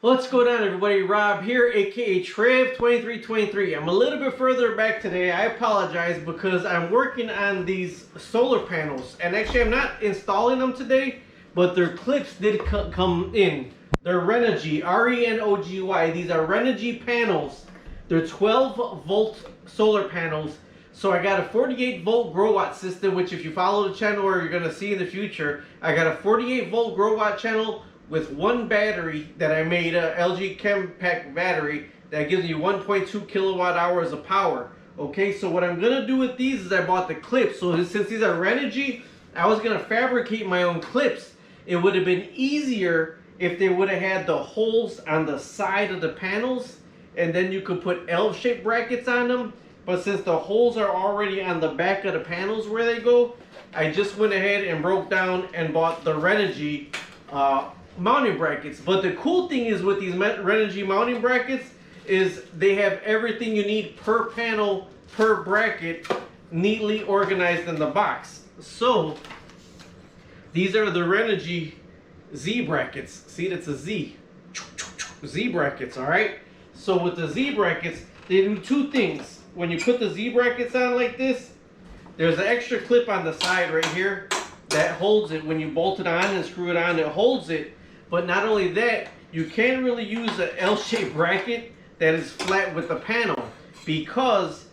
What's going on, everybody? Rob here, aka Trev2323. I'm a little bit further back today. I apologize because I'm working on these solar panels, and actually I'm not installing them today, but their clips did come in. They're Renogy, R-E-N-O-G-Y. These are Renogy panels. They're 12 volt solar panels. So I got a 48 volt grow watt system, which if you follow the channel or you're gonna see in the future, I got a 48 volt grow watt channel with one battery that I made, a LG Chem Pack battery that gives you 1.2 kilowatt hours of power. Okay, so what I'm gonna do with these is I bought the clips. So since these are Renogy, I was gonna fabricate my own clips. It would have been easier if they would have had the holes on the side of the panels, and then you could put L-shaped brackets on them. But since the holes are already on the back of the panels where they go, I just went ahead and broke down and bought the Renogy mounting brackets. But the cool thing is with these Renogy mounting brackets is they have everything you need per panel, per bracket, neatly organized in the box. So these are the Renogy Z brackets. See, that's a Z. Z brackets, all right? So with the Z brackets, they do two things. When you put the Z brackets on like this, there's an extra clip on the side right here that holds it. When you bolt it on and screw it on, it holds it. But not only that, you can't really use an L-shaped bracket that is flat with the panel because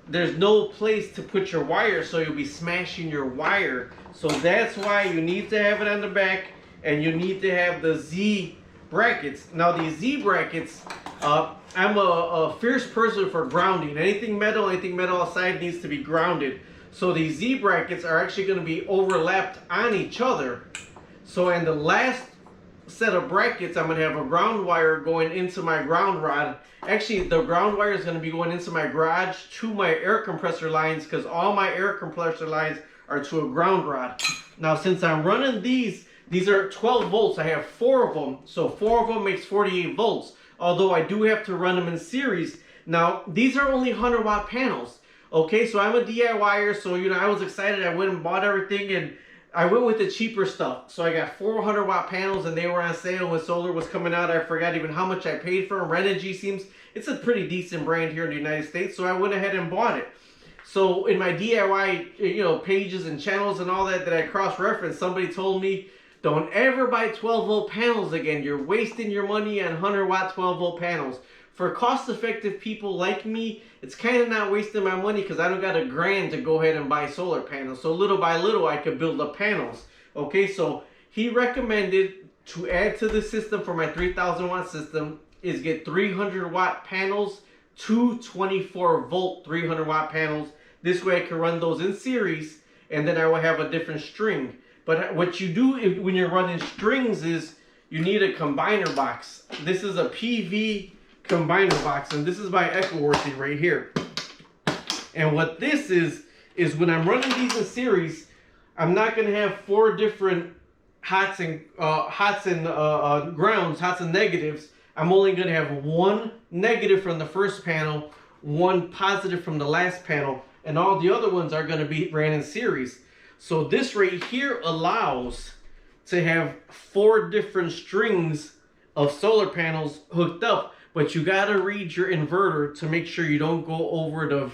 there's no place to put your wire, so you'll be smashing your wire. So that's why you need to have it on the back, and you need to have the Z brackets. Now these Z brackets, I'm a fierce person for grounding. Anything metal outside needs to be grounded. So these Z brackets are actually going to be overlapped on each other. So in the last set of brackets, I'm going to have a ground wire going into my ground rod. Actually, the ground wire is going to be going into my garage to my air compressor lines, because all my air compressor lines are to a ground rod. Now, since I'm running these are 12 volts. I have 4 of them. So 4 of them makes 48 volts. Although I do have to run them in series. Now, these are only 100 watt panels. Okay, so I'm a DIYer, so I was excited. I went and bought everything, and I went with the cheaper stuff. So I got 400 watt panels, and they were on sale when solar was coming out. I forgot even how much I paid for them. Renogy it's a pretty decent brand here in the United States, so I went ahead and bought it. So in my DIY, pages and channels and all that I cross-referenced, somebody told me, don't ever buy 12 volt panels again. You're wasting your money on 100 watt 12 volt panels. For cost effective people like me, it's kind of not wasting my money because I don't got $1,000 to go ahead and buy solar panels. So little by little I could build up panels. Okay, so he recommended to add to the system for my 3000 watt system is get 300 watt panels to 24 volt 300 watt panels. This way I can run those in series, and then I will have a different string. But what you do when you're running strings is you need a combiner box. This is a PV combiner box, and this is by Echoworthy right here. And what this is when I'm running these in series, I'm not going to have 4 different hots and grounds, hots and negatives. I'm only going to have 1 negative from the first panel, 1 positive from the last panel, and all the other ones are going to be ran in series. So this right here allows to have 4 different strings of solar panels hooked up, but you gotta read your inverter to make sure you don't go over the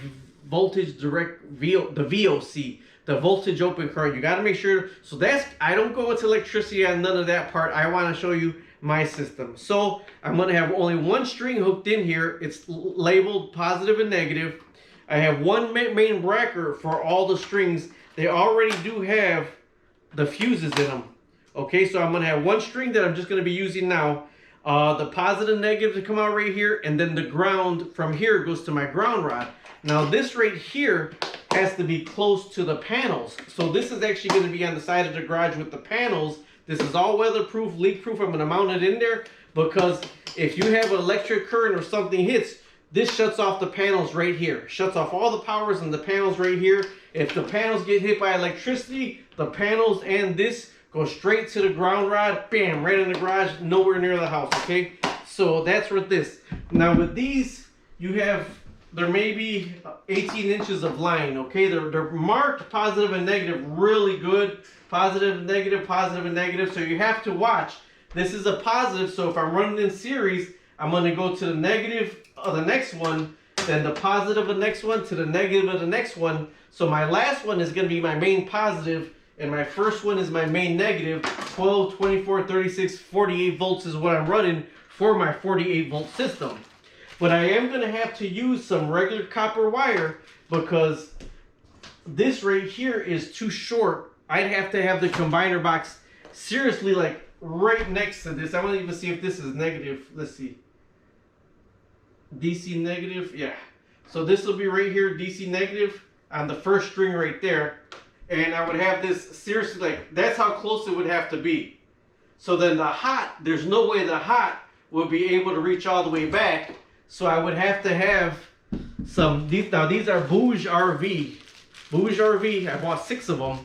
voltage direct the VOC, the voltage open current. You gotta make sure. So I don't go into electricity on none of that part. I want to show you my system. So I'm gonna have only 1 string hooked in here. It's labeled positive and negative. I have 1 main breaker for all the strings. They already do have the fuses in them. Okay, so I'm going to have 1 string that I'm just going to be using now. The positive and negative to come out right here, and then the ground from here goes to my ground rod. Now this right here has to be close to the panels. So this is actually going to be on the side of the garage with the panels. This is all weatherproof, leak-proof. I'm going to mount it in there because if you have an electric current or something hits, this shuts off the panels right here. Shuts off all the powers in the panels right here. If the panels get hit by electricity, the panels and this go straight to the ground rod. Bam, right in the garage, nowhere near the house, okay? So that's with this. Now with these, there may be 18 inches of line, okay? They're marked positive and negative really good. Positive, negative, positive, and negative. So you have to watch This is a positive, so if I'm running in series, I'm going to go to the negative of the next one, then the positive of the next one to the negative of the next one. So my last one is going to be my main positive, and my first one is my main negative. 12, 24, 36, 48 volts is what I'm running for my 48 volt system. But I am going to have to use some regular copper wire because this right here is too short. I'd have to have the combiner box seriously like right next to this. I want to even see if this is negative. Let's see. DC negative, yeah. So this will be right here, DC negative on the first string right there. And I would have this seriously like, that's how close it would have to be. So then the hot, there's no way the hot would be able to reach all the way back. So I would have to have some, these are Bouge RV. Bouge RV, I bought 6 of them.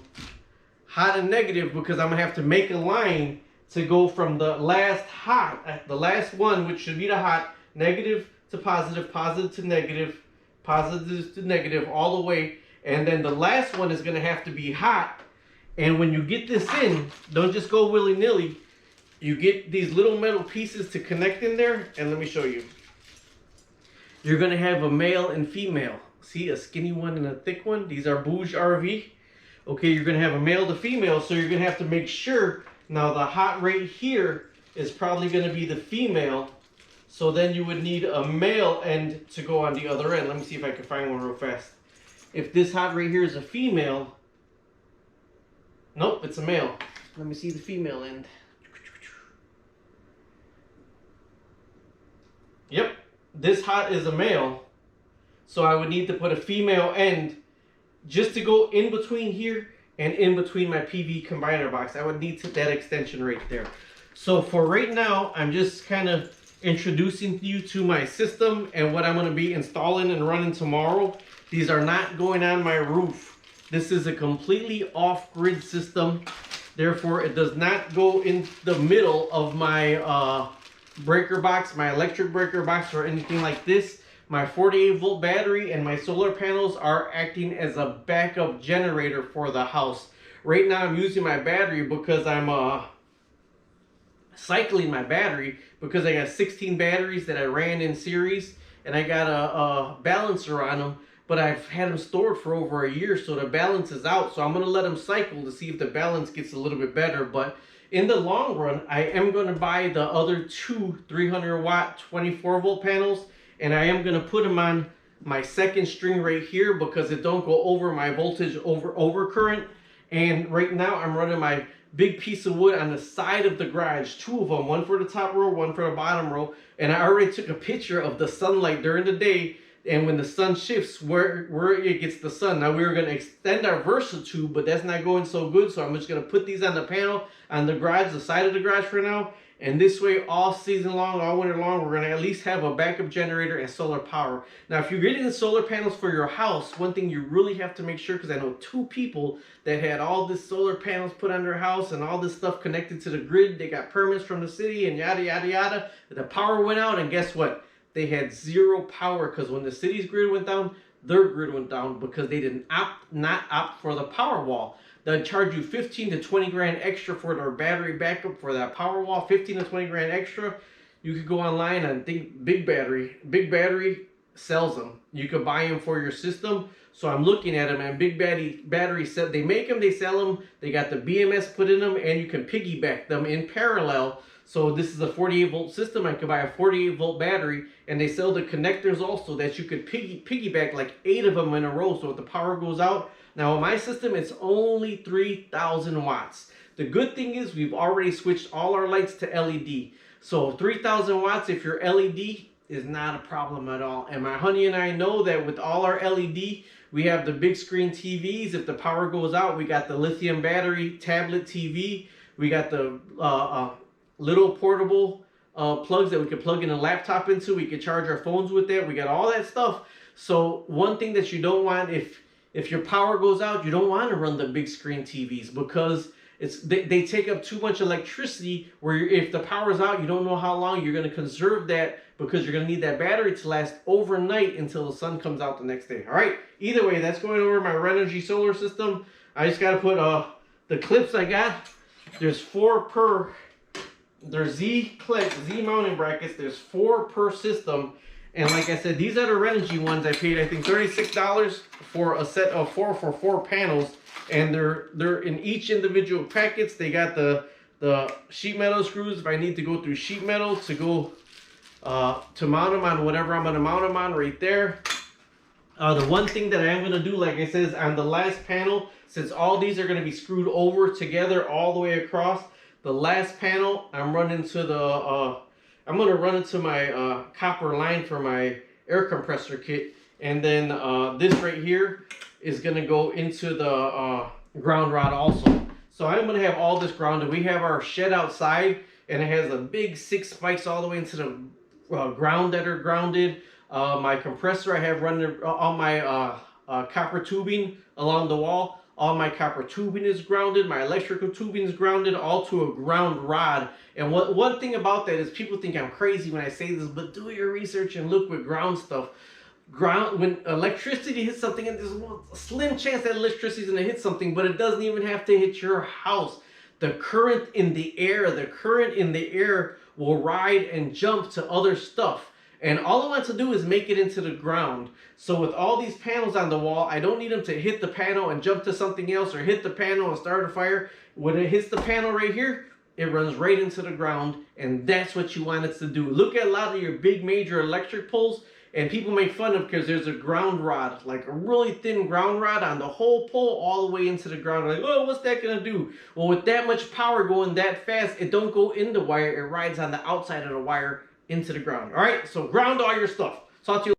Hot and negative because I'm gonna have to make a line to go from the last hot, the last one, which should be the hot, negative to positive, positive to negative, positive to negative, all the way. And then the last one is gonna have to be hot. And when you get this in, don't just go willy-nilly. You get these little metal pieces to connect in there, and let me show you. You're gonna have a male and female. See, a skinny one and a thick one? These are Bouge RV. Okay, you're gonna have a male to female, so you're gonna have to make sure. Now the hot right here is probably gonna be the female. So then you would need a male end to go on the other end. Let me see if I can find one real fast. If this hot right here is a female, nope, it's a male. Let me see the female end. Yep, this hot is a male. So I would need to put a female end just to go in between here and in between my PV combiner box. I would need that extension right there. So for right now, I'm just kind of introducing you to my system and what I'm going to be installing and running tomorrow. These are not going on my roof. This is a completely off-grid system. Therefore, it does not go in the middle of my breaker box, my electric breaker box, or anything like this. My 48 volt battery and my solar panels are acting as a backup generator for the house. Right now I'm using my battery because I'm cycling my battery because I got 16 batteries that I ran in series, and I got a balancer on them, but I've had them stored for over a year, so the balance is out. So I'm going to let them cycle to see if the balance gets a little bit better. But in the long run, I am going to buy the other 2 300 watt 24 volt panels, and I am going to put them on my second string right here because it don't go over my voltage over current. And right now I'm running my big piece of wood on the side of the garage, 2 of them, one for the top row, one for the bottom row. And I already took a picture of the sunlight during the day, and when the sun shifts, where it gets the sun. Now we were going to extend our Versa tube, but that's not going so good, so I'm just going to put these on the panel on the garage, the side of the garage for now. And this way, all season long, all winter long, we're going to at least have a backup generator and solar power. Now, if you're getting the solar panels for your house, one thing you really have to make sure, because I know 2 people that had all this solar panels put on their house and all this stuff connected to the grid. They got permits from the city and yada, yada, yada. The power went out, and guess what? They had 0 power because when the city's grid went down, their grid went down because they didn't not opt for the power wall. They'll charge you 15 to 20 grand extra for their battery backup for that power wall. 15 to 20 grand extra. You could go online and think Big Battery sells them. You could buy them for your system. So I'm looking at them, and Big Battery said they make them, they sell them. They got the BMS put in them, and you can piggyback them in parallel. So this is a 48 volt system. I could buy a 48 volt battery, and they sell the connectors also that you could piggyback like 8 of them in a row. So if the power goes out, now in my system, it's only 3,000 watts. The good thing is we've already switched all our lights to LED. So 3,000 watts, if your LED is not a problem at all. And my honey and I know that with all our LED, we have the big screen TVs. If the power goes out, we got the lithium battery tablet TV. We got the little portable plugs that we could plug in a laptop into. We could charge our phones with that. We got all that stuff. So one thing that you don't want, if your power goes out, you don't want to run the big screen TVs because they take up too much electricity, where if the power's out, you don't know how long you're going to conserve that because you're going to need that battery to last overnight until the sun comes out the next day. All right, either way, that's going over my Renogy solar system. I just got to put the clips I got. There's 4 per they're Z mounting brackets. There's 4 per system. And like I said, these are the Renogy ones. I paid, I think, $36 for a set of 4 for 4 panels. And they're in each individual packets. They got the sheet metal screws if I need to go through sheet metal to go to mount them on whatever I'm going to mount them on right there. The one thing that I am going to do, like I said, is on the last panel, since all these are going to be screwed over together all the way across, the last panel, I'm running to the, I'm going to run into my copper line for my air compressor kit. And then this right here is going to go into the ground rod also. So I'm going to have all this grounded. We have our shed outside, and it has a big 6 spikes all the way into the ground that are grounded. My compressor I have running all my copper tubing along the wall. All my copper tubing is grounded. My electrical tubing is grounded, all to a ground rod. And one thing about that is people think I'm crazy when I say this, but do your research and look with ground stuff. When electricity hits something, and there's a slim chance that electricity is going to hit something, but it doesn't even have to hit your house. The current in the air will ride and jump to other stuff. And all I want to do is make it into the ground. So with all these panels on the wall, I don't need them to hit the panel and jump to something else, or hit the panel and start a fire. When it hits the panel right here, it runs right into the ground, and that's what you want it to do. Look at a lot of your big major electric poles, and people make fun of because there's a ground rod, like a really thin ground rod on the whole pole all the way into the ground. Like, oh, what's that gonna do? Well, with that much power going that fast, it don't go in the wire, it rides on the outside of the wire into the ground. All right, so ground all your stuff. Talk to you.